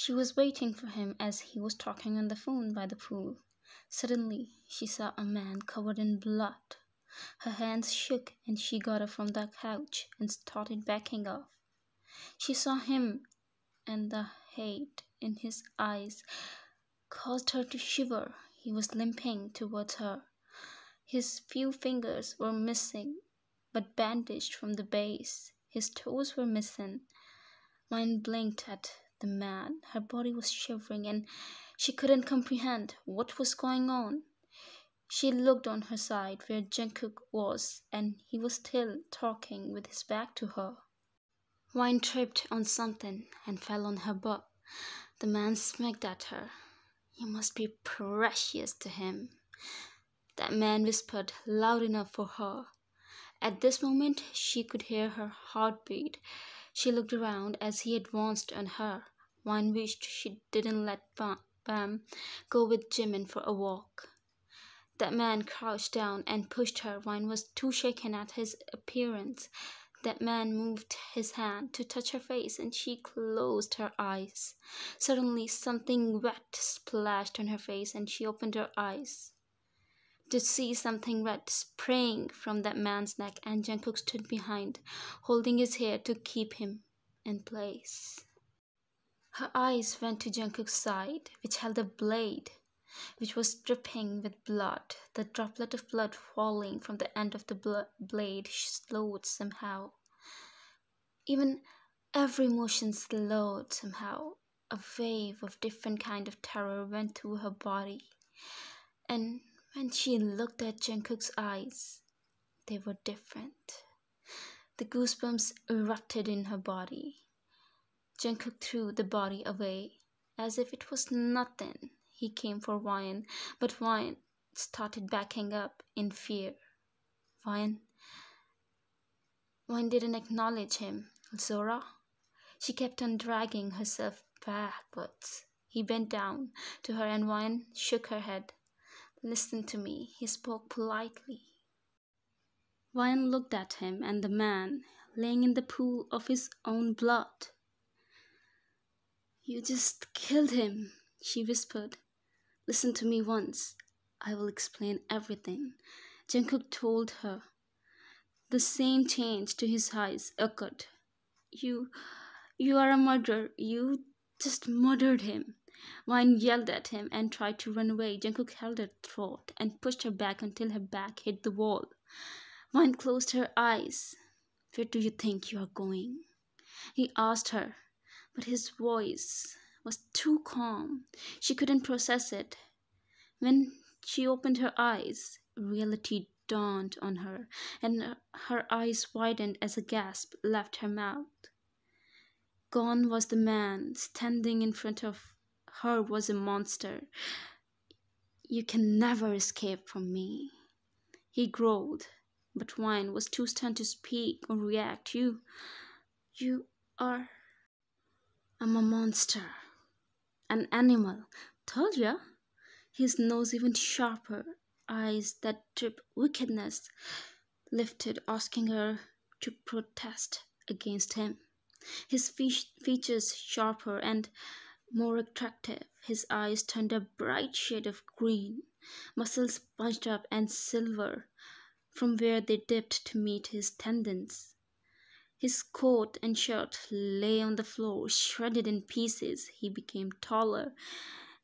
She was waiting for him as he was talking on the phone by the pool. Suddenly, she saw a man covered in blood. Her hands shook and she got up from the couch and started backing off. She saw him, and the hate in his eyes caused her to shiver. He was limping towards her. His few fingers were missing, but bandaged from the base. His toes were missing. Mine blinked at the man. Her body was shivering and she couldn't comprehend what was going on. She looked on her side where Jungkook was, and he was still talking with his back to her. Wine tripped on something and fell on her butt. The man smacked at her. "You must be precious to him." That man whispered loud enough for her. At this moment, she could hear her heartbeat. She looked around as he advanced on her. Wine wished she didn't let Bam go with Jimin for a walk. That man crouched down and pushed her. Wine was too shaken at his appearance. That man moved his hand to touch her face and she closed her eyes. Suddenly, something wet splashed on her face and she opened her eyes to see something red spraying from that man's neck, and Jungkook stood behind, holding his hair to keep him in place. Her eyes went to Jungkook's side, which held a blade, which was dripping with blood. The droplet of blood falling from the end of the blade slowed somehow. Even every motion slowed somehow. A wave of different kind of terror went through her body. And when she looked at Jungkook's eyes, they were different. The goosebumps erupted in her body. Jungkook threw the body away as if it was nothing. He came for Wine, but Wine started backing up in fear. Wine didn't acknowledge him. "Zora?" She kept on dragging herself backwards. He bent down to her and Wine shook her head. "Listen to me," he spoke politely. Wine looked at him and the man, laying in the pool of his own blood. "You just killed him," she whispered. "Listen to me once. I will explain everything." Jungkook told her. The same change to his eyes occurred. You are a murderer. You just murdered him." Wine yelled at him and tried to run away. Jungkook held her throat and pushed her back until her back hit the wall. Wine closed her eyes. "Where do you think you are going?" he asked her, but his voice was too calm. She couldn't process it. When she opened her eyes, reality dawned on her, and her eyes widened as a gasp left her mouth. Gone was the man. Standing in front of her was a monster. "You can never escape from me," he growled, but Wine was too stunned to speak or react. You are... "I'm a monster. An animal. Told ya?" His nose even sharper, eyes that drip wickedness, lifted, asking her to protest against him. His features sharper and more attractive, his eyes turned a bright shade of green, muscles bunched up and silver from where they dipped to meet his tendons. His coat and shirt lay on the floor, shredded in pieces. He became taller,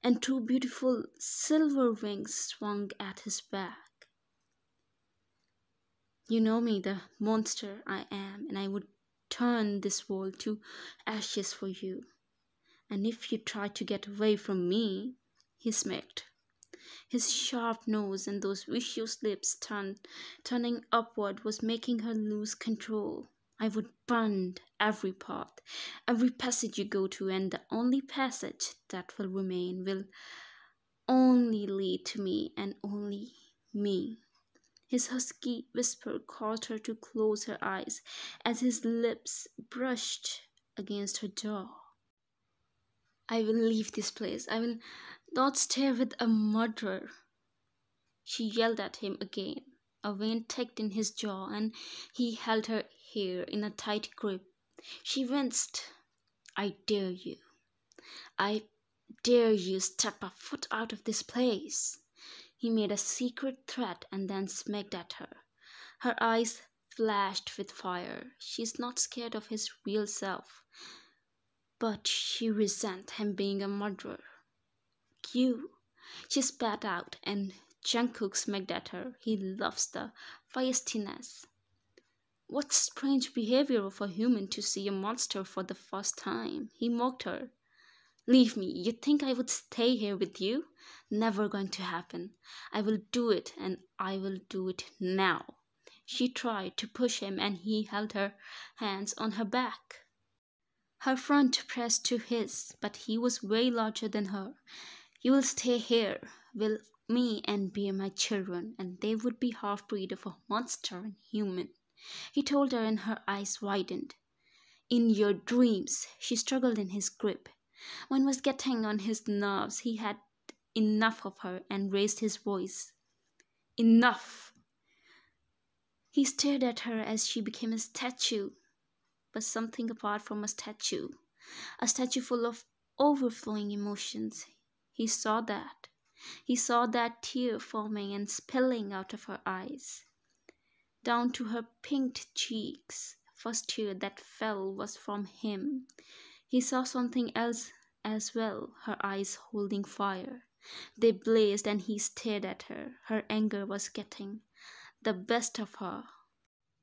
and two beautiful silver wings swung at his back. "You know me, the monster I am, and I would turn this world to ashes for you. And if you try to get away from me," he smirked. His sharp nose and those vicious lips turning upward was making her lose control. "I would burn every path, every passage you go to, and the only passage that will remain will only lead to me and only me." His husky whisper caused her to close her eyes as his lips brushed against her jaw. "I will leave this place. I will not stay with a murderer." She yelled at him again. A vein ticked in his jaw and he held her hair in a tight grip. She winced. "I dare you." I dare you step a foot out of this place. He made a secret threat and then smacked at her. Her eyes flashed with fire. She's not scared of his real self, but she resents him being a murderer. You, she spat out, and Jungkook smacked at her. He loves the feistiness. What strange behavior of a human to see a monster for the first time. He mocked her. Leave me. You think I would stay here with you? Never going to happen. I will do it, and I will do it now. She tried to push him, and he held her hands on her back. Her front pressed to his, but he was way larger than her. You will stay here with me and bear my children, and they would be half-breed of a monster and human. He told her, and her eyes widened. In your dreams. She struggled in his grip. One was getting on his nerves. He had enough of her and raised his voice. Enough! He stared at her as she became a statue, but something apart from a statue full of overflowing emotions. He saw that. He saw that tear forming and spilling out of her eyes, down to her pinked cheeks. First tear that fell was from him. He saw something else as well, her eyes holding fire. They blazed and he stared at her. Her anger was getting the best of her.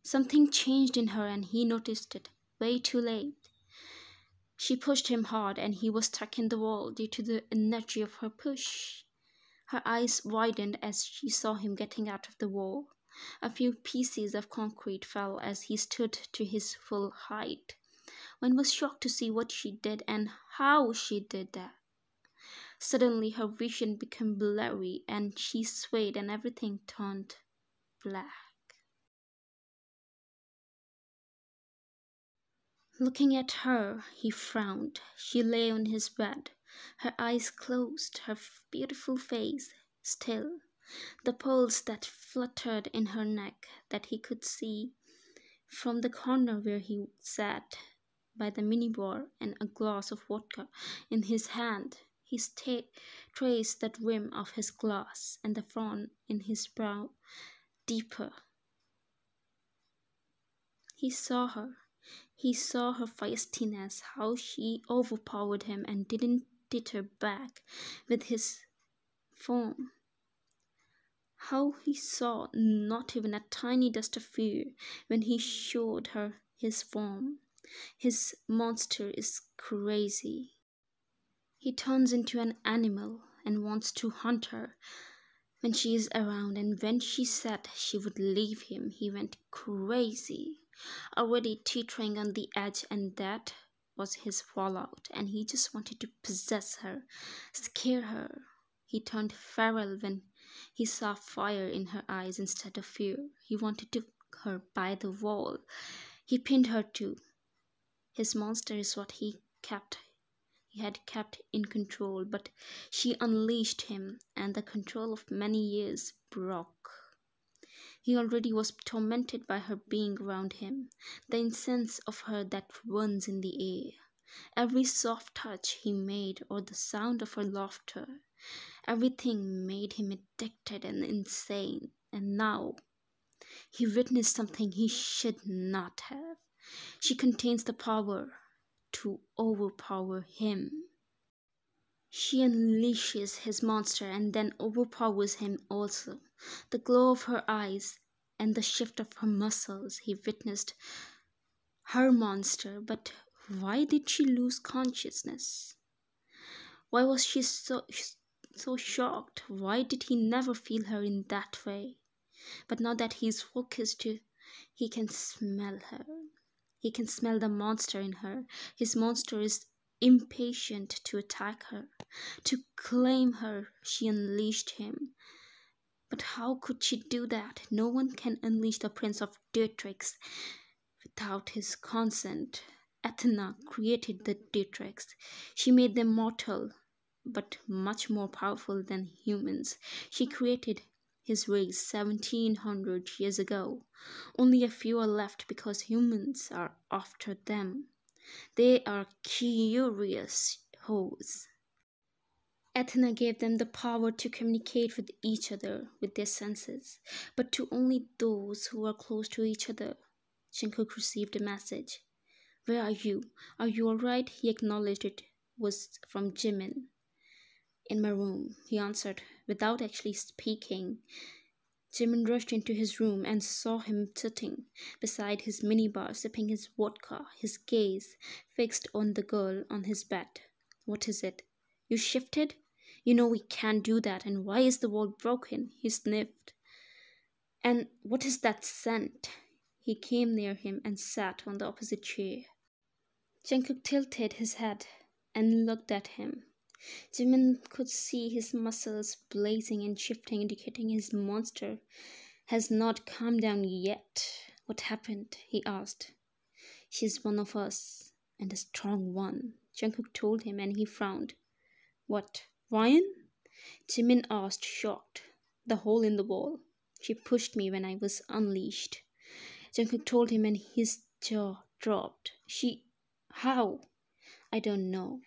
Something changed in her and he noticed it way too late. She pushed him hard and he was stuck in the wall due to the energy of her push. Her eyes widened as she saw him getting out of the wall. A few pieces of concrete fell as he stood to his full height. One was shocked to see what she did and how she did that. Suddenly her vision became blurry and she swayed and everything turned black. Looking at her, he frowned. She lay on his bed, her eyes closed, her beautiful face still. The pearls that fluttered in her neck that he could see from the corner where he sat by the minibar and a glass of vodka in his hand. He traced the rim of his glass and the frown in his brow deeper. He saw her. He saw her feistiness, how she overpowered him and didn't deter back with his form. How he saw not even a tiny dust of fear when he showed her his form. His monster is crazy. He turns into an animal and wants to hunt her when she is around, and when she said she would leave him, he went crazy, already teetering on the edge, and that was his fallout, and he just wanted to possess her, scare her. He turned feral when he saw fire in her eyes instead of fear. He wanted to hook her by the wall. He pinned her too. His monster is what he had kept in control, but she unleashed him, and the control of many years broke. He already was tormented by her being around him, the incense of her that runs in the air, every soft touch he made, or the sound of her laughter. Everything made him addicted and insane, and now he witnessed something he should not have. She contains the power to overpower him. She unleashes his monster and then overpowers him also. The glow of her eyes and the shift of her muscles, he witnessed her monster. But why did she lose consciousness? Why was she so shocked? Why did he never feel her in that way? But now that he's focused, he can smell her. He can smell the monster in her. His monster is impatient to attack her, to claim her. She unleashed him. But how could she do that? No one can unleash the Prince of Dietrichs without his consent. Athena created the Dietrichs. She made them mortal, but much more powerful than humans. She created his race 1700 years ago. Only a few are left because humans are after them. They are curious. hose. Athena gave them the power to communicate with each other with their senses, but to only those who were close to each other. Jungkook received a message. "Where are you? Are you alright?" He acknowledged it was from Jimin. "In my room," he answered, without actually speaking. Jimin rushed into his room and saw him sitting beside his minibar, sipping his vodka, his gaze fixed on the girl on his bed. "What is it? You shifted? You know we can't do that, and why is the wall broken?" He sniffed. "And what is that scent?" He came near him and sat on the opposite chair. Jungkook tilted his head and looked at him. Jimin could see his muscles blazing and shifting, indicating his monster has not calmed down yet. "What happened?" he asked. "She's one of us, and a strong one," Jungkook told him, and he frowned. "What, Ryan?" Jimin asked, shocked. "The hole in the wall. She pushed me when I was unleashed," Jungkook told him, and his jaw dropped. How?" "I don't know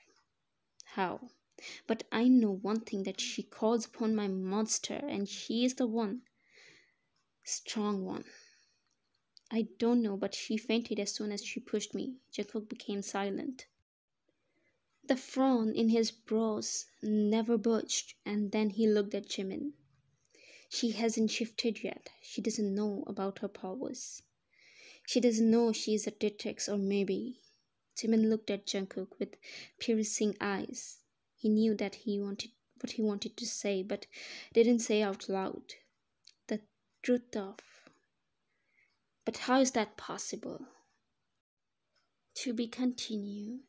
how. But I know one thing, that she calls upon my monster, and she is the one. Strong one." "I don't know, but she fainted as soon as she pushed me." Jungkook became silent. The frown in his brows never budged, and then he looked at Jimin. "She hasn't shifted yet. She doesn't know about her powers. She doesn't know she is a Tetrix, or maybe..." Jimin looked at Jungkook with piercing eyes. He knew that what he wanted to say, but didn't say out loud. "The truth of... But how is that possible?" To be continued.